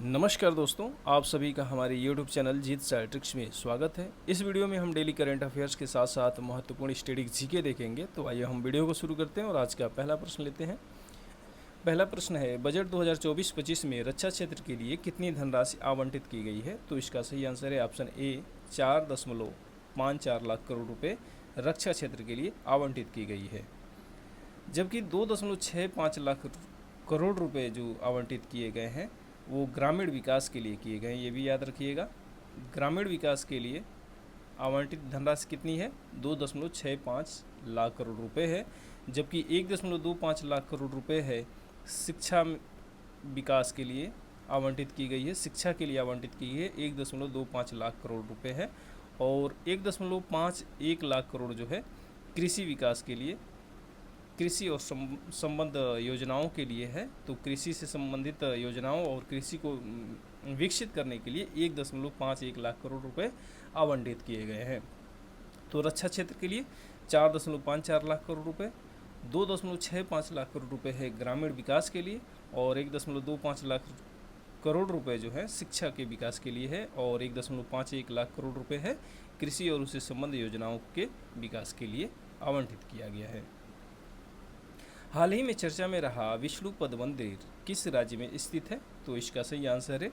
नमस्कार दोस्तों, आप सभी का हमारे YouTube चैनल जीत स्टार ट्रिक्स में स्वागत है। इस वीडियो में हम डेली करंट अफेयर्स के साथ साथ महत्वपूर्ण स्टैटिक जीके देखेंगे। तो आइए हम वीडियो को शुरू करते हैं और आज का पहला प्रश्न लेते हैं। पहला प्रश्न है, बजट 2024-25 में रक्षा क्षेत्र के लिए कितनी धनराशि आवंटित की गई है? तो इसका सही आंसर है ऑप्शन ए 4.54 लाख करोड़ रुपये रक्षा क्षेत्र के लिए आवंटित की गई है। जबकि 2.65 लाख करोड़ रुपए जो आवंटित किए गए हैं वो ग्रामीण विकास के लिए किए गए हैं। ये भी याद रखिएगा, ग्रामीण विकास के लिए आवंटित धनराशि कितनी है? 2.65 लाख करोड़ रुपए है। जबकि 1.25 लाख करोड़ रुपए है शिक्षा विकास के लिए आवंटित की गई है। शिक्षा के लिए आवंटित की है 1.25 लाख करोड़ रुपए है। और 1.51 लाख करोड़ जो है कृषि विकास के लिए, कृषि और संबद्ध योजनाओं के लिए है। तो कृषि से संबंधित योजनाओं और कृषि को विकसित करने के लिए 1.51 लाख करोड़ रुपए आवंटित किए गए हैं। तो रक्षा क्षेत्र के लिए 4.54 लाख करोड़ रुपए, 2.65 लाख करोड़ रुपए है ग्रामीण विकास के लिए, और 1.25 लाख करोड़ रुपए जो है शिक्षा के विकास के लिए है, और 1.51 लाख करोड़ रुपए है कृषि और उससे संबंध योजनाओं के विकास के लिए आवंटित किया गया है। हाल ही में चर्चा में रहा विष्णुपद मंदिर किस राज्य में स्थित है? तो इसका सही आंसर है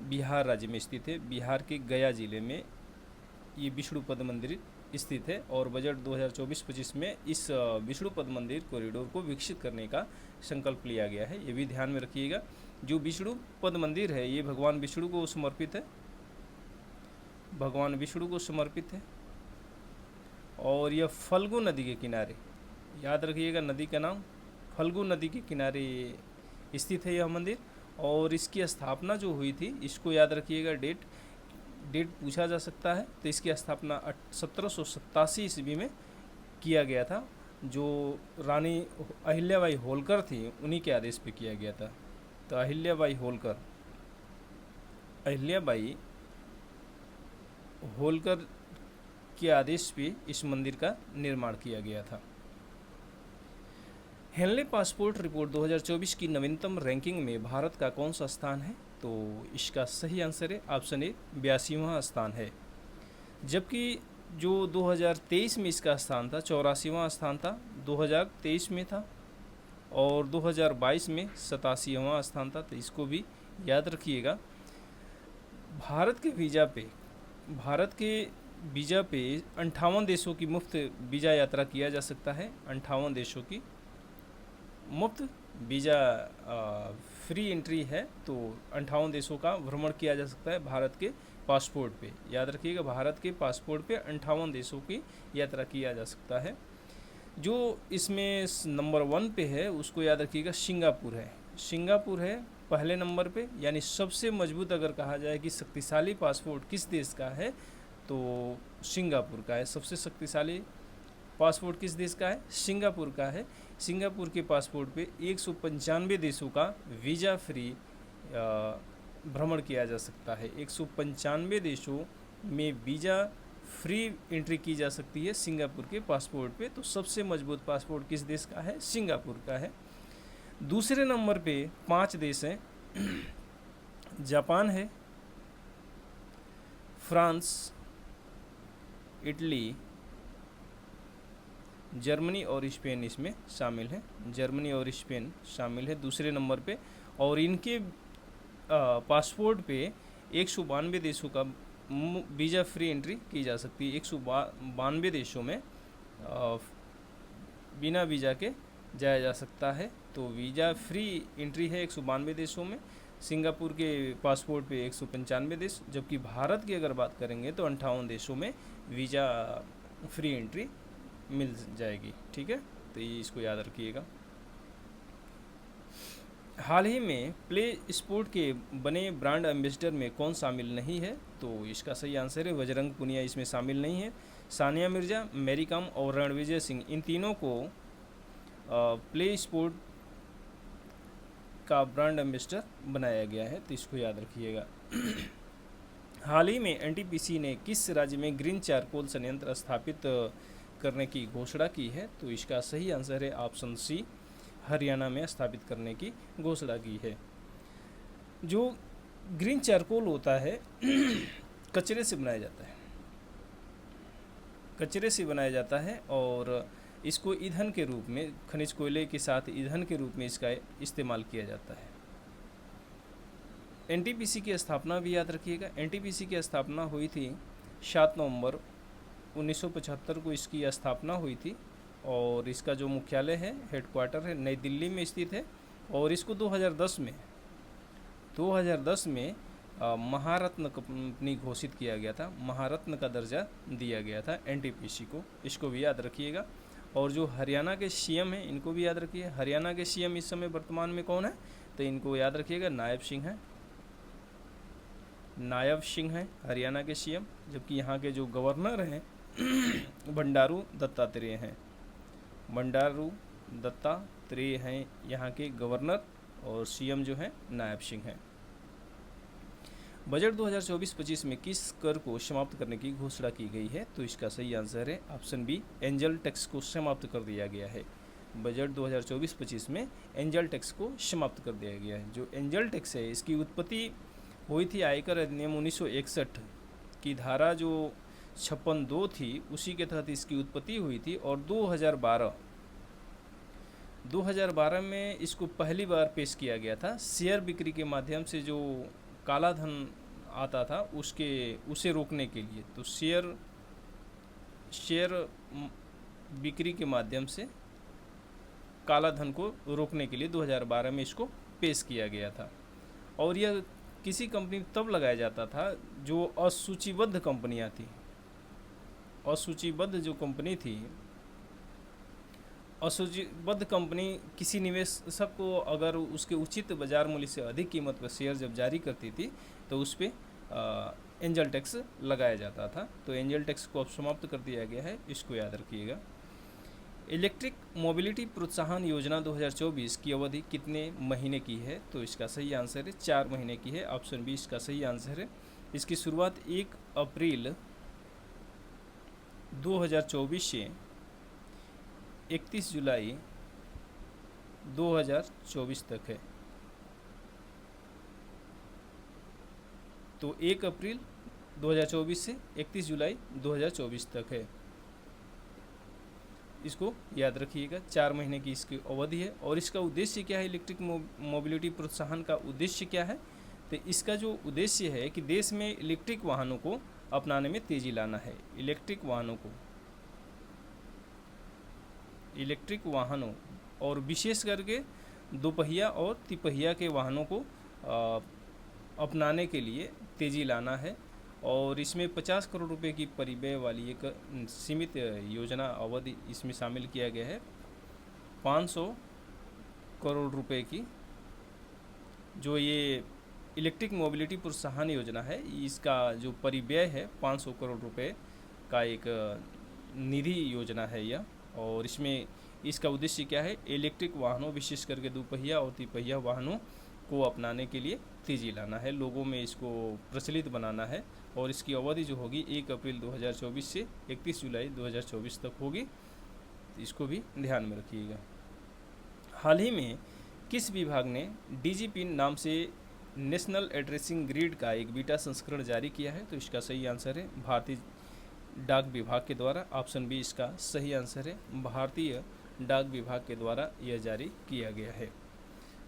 बिहार राज्य में स्थित है। बिहार के गया जिले में ये विष्णुपद मंदिर स्थित है। और बजट 2024-25 में इस विष्णुपद मंदिर कॉरिडोर को विकसित करने का संकल्प लिया गया है। ये भी ध्यान में रखिएगा। जो विष्णुपद मंदिर है ये भगवान विष्णु को समर्पित है, भगवान विष्णु को समर्पित है। और यह फल्गु नदी के किनारे, याद रखिएगा नदी का नाम, फल्गु नदी के किनारे स्थित है यह मंदिर। और इसकी स्थापना जो हुई थी, इसको याद रखिएगा, डेट पूछा जा सकता है। तो इसकी स्थापना 1787 ईस्वी में किया गया था। जो रानी अहिल्याबाई होलकर थी उन्हीं के आदेश पे किया गया था। तो अहिल्याबाई होलकर के आदेश पे इस मंदिर का निर्माण किया गया था। हेनले पासपोर्ट रिपोर्ट 2024 की नवीनतम रैंकिंग में भारत का कौन सा स्थान है? तो इसका सही आंसर है ऑप्शन ए 82वां स्थान है। जबकि जो 2023 में इसका स्थान था 84वां स्थान था, 2023 में था, और 2022 में 87वां स्थान था। तो इसको भी याद रखिएगा। भारत के वीज़ा पे 58 देशों की मुफ्त वीज़ा यात्रा किया जा सकता है। 58 देशों की मुफ्त वीज़ा फ्री एंट्री है। तो 58 देशों का भ्रमण किया जा सकता है भारत के पासपोर्ट पे। याद रखिएगा, भारत के पासपोर्ट पे 58 देशों की यात्रा किया जा सकता है। जो इसमें नंबर 1 पे है उसको याद रखिएगा, सिंगापुर है पहले नंबर पे। यानी सबसे मजबूत अगर कहा जाए कि शक्तिशाली पासपोर्ट किस देश का है तो सिंगापुर का है। सबसे शक्तिशाली पासपोर्ट किस देश का है? सिंगापुर का है। सिंगापुर के पासपोर्ट पे 195 देशों का वीज़ा फ्री भ्रमण किया जा सकता है। 195 देशों में वीज़ा फ्री एंट्री की जा सकती है सिंगापुर के पासपोर्ट पे। तो सबसे मजबूत पासपोर्ट किस देश का है? सिंगापुर का है। दूसरे नंबर पे 5 देश हैं। जापान है, फ्रांस, इटली, जर्मनी और स्पेन इसमें शामिल है। जर्मनी और स्पेन शामिल है दूसरे नंबर पे। और इनके पासपोर्ट पे 192 देशों का वीज़ा फ्री एंट्री की जा सकती है। 192 देशों में बिना वीज़ा के जाया जा सकता है। तो वीज़ा फ्री एंट्री है 192 देशों में। सिंगापुर के पासपोर्ट पे 195 देश। जबकि भारत की अगर बात करेंगे तो 58 देशों में वीज़ा फ्री एंट्री मिल जाएगी। ठीक है, तो ये इसको याद रखिएगा। हाल ही में प्ले स्पोर्ट के बने ब्रांड एम्बेसडर में कौन शामिल नहीं है? तो इसका सही आंसर है बजरंग पुनिया इसमें शामिल नहीं है। सानिया मिर्जा, मैरी कॉम और रणविजय सिंह, इन तीनों को प्ले स्पोर्ट का ब्रांड एम्बेसडर बनाया गया है। तो इसको याद रखिएगा। हाल ही में एनटीपीसी ने किस राज्य में ग्रीन चारकोल संयंत्र स्थापित करने की घोषणा की है? तो इसका सही आंसर है ऑप्शन सी, हरियाणा में स्थापित करने की घोषणा की है। जो ग्रीन चारकोल होता है कचरे से बनाया जाता है, कचरे से बनाया जाता है और इसको ईंधन के रूप में, खनिज कोयले के साथ ईंधन के रूप में इसका इस्तेमाल किया जाता है। एनटीपीसी की स्थापना भी याद रखिएगा। एनटीपीसी की स्थापना हुई थी 7 नवंबर 1975 को इसकी स्थापना हुई थी और इसका जो मुख्यालय है, हेडक्वार्टर है, नई दिल्ली में स्थित है और इसको 2010 में महारत्न कंपनी घोषित किया गया था, महारत्न का दर्जा दिया गया था एनटीपीसी को, इसको भी याद रखिएगा। और जो हरियाणा के सीएम हैं इनको भी याद रखिए। हरियाणा के सीएम इस समय वर्तमान में कौन है, तो इनको याद रखिएगा, नायब सिंह है, नायब सिंह हैं हरियाणा के सीएम। जबकि यहाँ के जो गवर्नर हैं बंडारू दत्तात्रेय हैं, बंडारू दत्तात्रेय हैं यहाँ के गवर्नर और सीएम जो है नायब सिंह हैं। बजट 2024-25 में किस कर को समाप्त करने की घोषणा की गई है, तो इसका सही आंसर है ऑप्शन बी, एंजल टैक्स को समाप्त कर दिया गया है। बजट 2024-25 में एंजल टैक्स को समाप्त कर दिया गया है। जो एंजल टैक्स है इसकी उत्पत्ति हुई थी आयकर अधिनियम 1961 की धारा जो 56(2) थी, उसी के तहत इसकी उत्पत्ति हुई थी और 2012 में इसको पहली बार पेश किया गया था। शेयर बिक्री के माध्यम से जो काला धन आता था उसे रोकने के लिए, तो शेयर बिक्री के माध्यम से काला धन को रोकने के लिए 2012 में इसको पेश किया गया था। और यह किसी कंपनी तब लगाया जाता था जो असूचीबद्ध कंपनियां थी। असूचीबद्ध जो कंपनी थी, असूचीबद्ध कंपनी किसी निवेशक को अगर उसके उचित बाजार मूल्य से अधिक कीमत पर शेयर जब जारी करती थी तो उस पर एंजल टैक्स लगाया जाता था। तो एंजल टैक्स को अब समाप्त कर दिया गया है, इसको याद रखिएगा। इलेक्ट्रिक मोबिलिटी प्रोत्साहन योजना 2024 की अवधि कितने महीने की है, तो इसका सही आंसर है 4 महीने की है, ऑप्शन बी इसका सही आंसर है। इसकी शुरुआत 1 अप्रैल 2024 से 31 जुलाई 2024 तक है। तो 1 अप्रैल 2024 से 31 जुलाई 2024 तक है, इसको याद रखिएगा। 4 महीने की इसकी अवधि है। और इसका उद्देश्य क्या है, इलेक्ट्रिक मोबिलिटी प्रोत्साहन का उद्देश्य क्या है, तो इसका जो उद्देश्य है कि देश में इलेक्ट्रिक वाहनों को अपनाने में तेज़ी लाना है। इलेक्ट्रिक वाहनों और विशेष करके दोपहिया और तिपहिया के वाहनों को अपनाने के लिए तेज़ी लाना है। और इसमें 50 करोड़ रुपए की परिव्यय वाली एक सीमित योजना अवधि इसमें शामिल किया गया है। 500 करोड़ रुपए की जो ये इलेक्ट्रिक मोबिलिटी प्रोत्साहन योजना है, इसका जो परिव्यय है 500 करोड़ रुपए का एक निधि योजना है यह। और इसमें इसका उद्देश्य क्या है, इलेक्ट्रिक वाहनों विशेष करके दोपहिया और तिपहिया वाहनों को अपनाने के लिए तेज़ी लाना है, लोगों में इसको प्रचलित बनाना है। और इसकी अवधि जो होगी 1 अप्रैल 2024 से 31 जुलाई 2024 तक होगी, इसको भी ध्यान में रखिएगा। हाल ही में किस विभाग ने डीजीपी नाम से नेशनल एड्रेसिंग ग्रिड का एक बीटा संस्करण जारी किया है, तो इसका सही आंसर है भारतीय डाक विभाग के द्वारा, ऑप्शन बी इसका सही आंसर है, भारतीय डाक विभाग के द्वारा यह जारी किया गया है।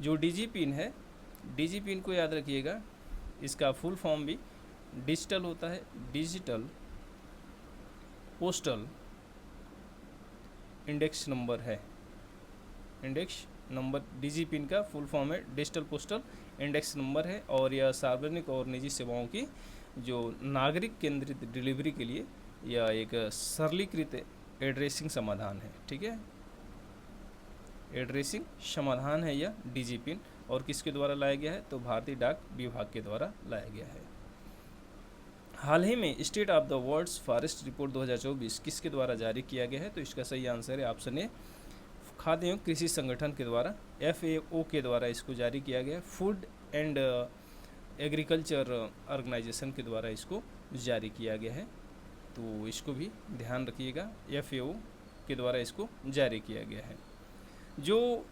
जो डीजीपीन है, डीजीपीन को याद रखिएगा, इसका फुल फॉर्म भी डिजिटल होता है, डिजिटल पोस्टल इंडेक्स नंबर है। इंडेक्स नंबर डीजीपीन का फुल फॉर्म है डिजिटल पोस्टल इंडेक्स नंबर है। और यह सार्वजनिक और निजी सेवाओं की जो नागरिक केंद्रित डिलीवरी के लिए यह एक सरलीकृत एड्रेसिंग समाधान है। ठीक है, एड्रेसिंग समाधान है यह डीजीपीन। और किसके द्वारा लाया गया है, तो भारतीय डाक विभाग के द्वारा लाया गया है। हाल ही में state of the world's forest report 2024 किसके द्वारा जारी किया गया है, तो इसका सही आंसर है ऑप्शन ए, खाद्य एवं कृषि संगठन के द्वारा, FAO के द्वारा इसको जारी किया गया है। फूड एंड एग्रीकल्चर ऑर्गेनाइजेशन के द्वारा इसको जारी किया गया है, तो इसको भी ध्यान रखिएगा, FAO के द्वारा इसको जारी किया गया है। जो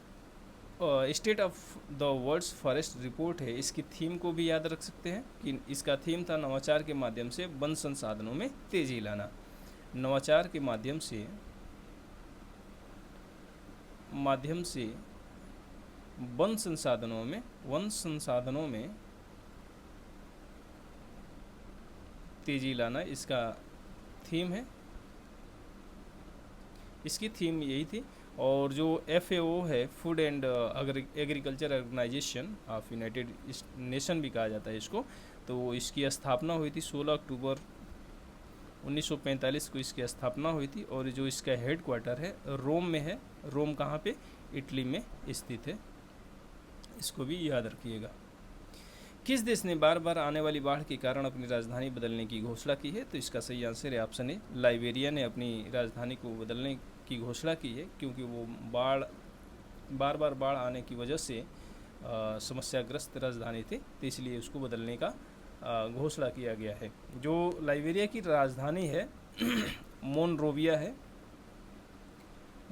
state of the world's forest report है, इसकी थीम को भी याद रख सकते हैं कि इसका थीम था नवाचार के माध्यम से वन संसाधनों में तेजी लाना। नवाचार के माध्यम से वन संसाधनों में तेजी लाना इसका थीम है, इसकी थीम यही थी। और जो FAO है, food and agriculture organization of united nation भी कहा जाता है इसको, तो इसकी स्थापना हुई थी 16 अक्टूबर 1945 को इसकी स्थापना हुई थी। और जो इसका हेड क्वार्टर है रोम में है। रोम कहाँ पे? इटली में स्थित है, इसको भी याद रखिएगा। किस देश ने बार बार आने वाली बाढ़ के कारण अपनी राजधानी बदलने की घोषणा की है? तो इसका सही आंसर है ऑप्शन ए, लाइबेरिया ने अपनी राजधानी को बदलने की घोषणा की है, क्योंकि वो बार बार बाढ़ आने की वजह से समस्याग्रस्त राजधानी थी, तो इसलिए उसको बदलने का घोषणा किया गया है। जो लाइबेरिया की राजधानी है मोनरोविया है,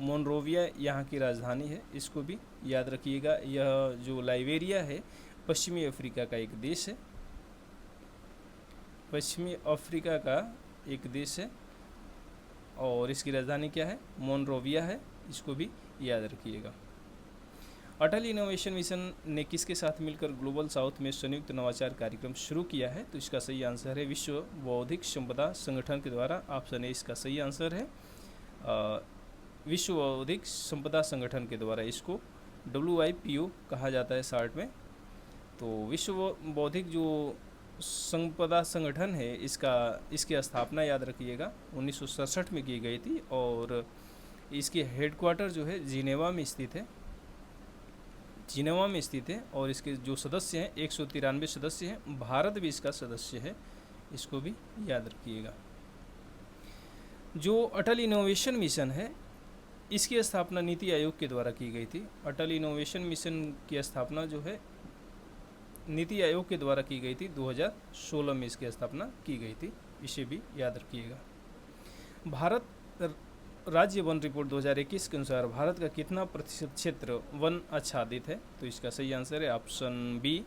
मोनरोविया यहाँ की राजधानी है, इसको भी याद रखिएगा। यह जो लाइबेरिया है पश्चिमी अफ्रीका का एक देश है, पश्चिमी अफ्रीका का एक देश है, और इसकी राजधानी क्या है? मोनरोविया है, इसको भी याद रखिएगा। अटल इनोवेशन मिशन ने किसके साथ मिलकर ग्लोबल साउथ में संयुक्त नवाचार कार्यक्रम शुरू किया है? तो इसका सही आंसर है विश्व बौद्धिक संपदा संगठन के द्वारा। ऑप्शन ए इसका सही आंसर है, विश्व बौद्धिक संपदा संगठन के द्वारा। इसको WIPO कहा जाता है शॉर्ट में। तो विश्व बौद्धिक जो संपदा संगठन है इसकी स्थापना याद रखिएगा 1967 में की गई थी, और इसके हेडक्वार्टर जो है जिनेवा में स्थित है, और इसके जो सदस्य हैं 193 सदस्य हैं, भारत भी इसका सदस्य है, इसको भी याद रखिएगा। जो अटल इनोवेशन मिशन है इसकी स्थापना नीति आयोग के द्वारा की गई थी। अटल इनोवेशन मिशन की स्थापना जो है नीति आयोग के द्वारा की गई थी, 2016 में इसकी स्थापना की गई थी, इसे भी याद रखिएगा। भारत राज्य वन रिपोर्ट 2021 के अनुसार भारत का कितना प्रतिशत क्षेत्र वन आच्छादित है? तो इसका सही आंसर है ऑप्शन बी,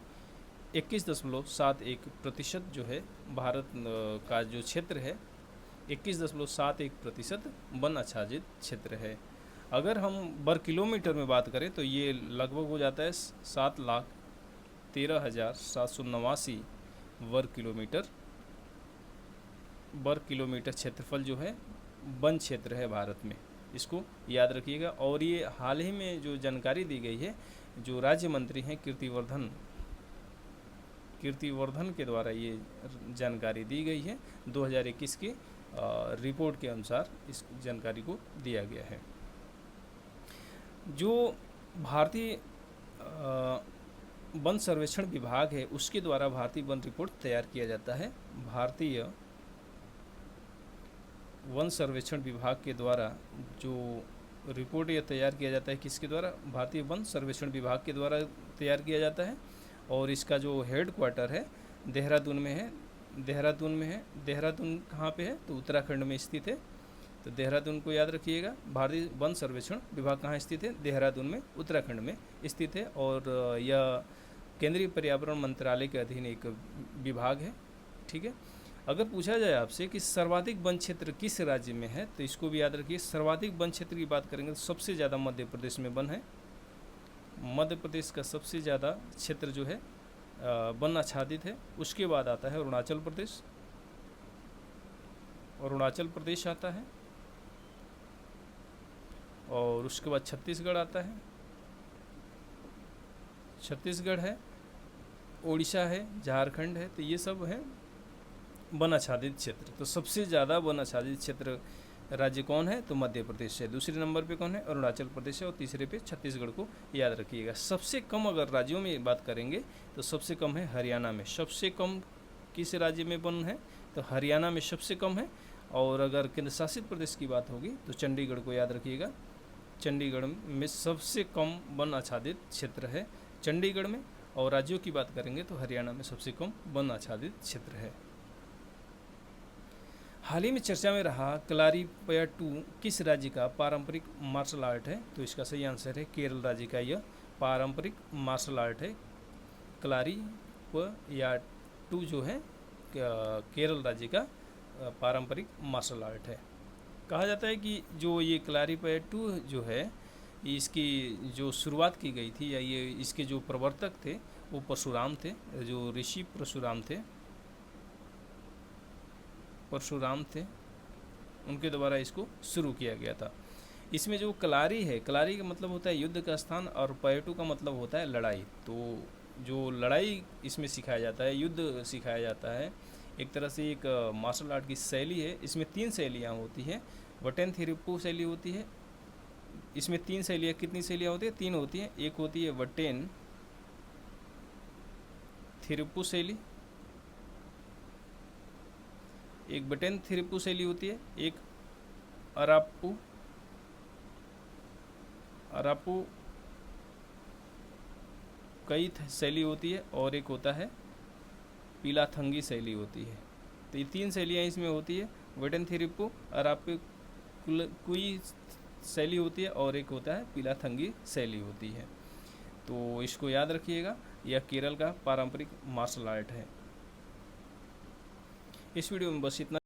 21.71% जो है भारत का जो क्षेत्र है 21.71% वन आच्छादित क्षेत्र है। अगर हम वर्ग किलोमीटर में बात करें तो ये लगभग हो जाता है 7,13,789 वर्ग किलोमीटर क्षेत्रफल जो है वन क्षेत्र है भारत में, इसको याद रखिएगा। और ये हाल ही में जो जानकारी दी गई है, जो राज्य मंत्री हैं कीर्तिवर्धन के द्वारा ये जानकारी दी गई है, 2021 की रिपोर्ट के अनुसार इस जानकारी को दिया गया है। जो भारतीय वन सर्वेक्षण विभाग है उसके द्वारा भारतीय वन रिपोर्ट तैयार किया जाता है। भारतीय वन सर्वेक्षण विभाग के द्वारा जो रिपोर्ट यह तैयार किया जाता है, किसके द्वारा? भारतीय वन सर्वेक्षण विभाग के द्वारा तैयार किया जाता है। और इसका जो हेड क्वार्टर है देहरादून में है। देहरादून कहाँ पे है? तो उत्तराखंड में स्थित है, तो देहरादून को याद रखिएगा। भारतीय वन सर्वेक्षण विभाग कहाँ स्थित है? देहरादून में, उत्तराखंड में स्थित है। और यह केंद्रीय पर्यावरण मंत्रालय के अधीन एक विभाग है, ठीक है। अगर पूछा जाए आपसे कि सर्वाधिक वन क्षेत्र किस राज्य में है, तो इसको भी याद रखिए। सर्वाधिक वन क्षेत्र की बात करेंगे तो सबसे ज़्यादा मध्य प्रदेश में वन है। मध्य प्रदेश का सबसे ज़्यादा क्षेत्र जो है वन आच्छादित है। उसके बाद आता है अरुणाचल प्रदेश आता है, और उसके बाद छत्तीसगढ़ आता है, छत्तीसगढ़ है, उड़ीसा है, झारखंड है, तो ये सब है वन आच्छादित क्षेत्र। तो सबसे ज़्यादा वन आच्छादित क्षेत्र राज्य कौन है? तो मध्य प्रदेश है। दूसरे नंबर पे कौन है? अरुणाचल प्रदेश है, और तीसरे पे छत्तीसगढ़ को याद रखिएगा। सबसे कम अगर राज्यों में बात करेंगे तो सबसे कम है हरियाणा में। सबसे कम किस राज्य में वन है? तो हरियाणा में सबसे कम है। और अगर केंद्र शासित प्रदेश की बात होगी तो चंडीगढ़ को याद रखिएगा। चंडीगढ़ में सबसे कम वन आच्छादित क्षेत्र है चंडीगढ़ में। और राज्यों की बात करेंगे तो हरियाणा में सबसे कम वन आच्छादित क्षेत्र है। हाल ही में चर्चा में रहा कलारीपयट्टू किस राज्य का पारंपरिक मार्शल आर्ट है? तो इसका सही आंसर है केरल राज्य का यह पारंपरिक मार्शल आर्ट है। कलारी व या टू जो है केरल राज्य का पारंपरिक मार्शल आर्ट है। कहा जाता है कि जो ये कलारीपयट्टू जो है, इसकी जो शुरुआत की गई थी या ये इसके जो प्रवर्तक थे वो परशुराम थे, जो ऋषि परशुराम थे, उनके द्वारा इसको शुरू किया गया था। इसमें जो कलारी है, कलारी का मतलब होता है युद्ध का स्थान और पयटू का मतलब होता है लड़ाई। तो जो लड़ाई इसमें सिखाया जाता है, युद्ध सिखाया जाता है, एक तरह से एक मार्शल आर्ट की शैली है। इसमें 3 शैलियाँ होती हैं। वटेन थिरिप्पू शैली होती है। इसमें 3 शैलियाँ, कितनी शैलियाँ होती है? 3 होती हैं। एक होती है वटेन थिरिप्पू शैली, एक बटेन थिरिप्पू शैली होती है, एक अराप्पू कई शैली होती है, और एक होता है पीलाथंगी शैली होती है। तो ये 3 शैलियाँ इसमें होती है। वटेन थिरिप्पू, अराप्पू कुई शैली होती है, और एक होता है पीलाथंगी शैली होती है। तो इसको याद रखिएगा, यह केरल का पारंपरिक मार्शल आर्ट है। इस वीडियो में बस इतना।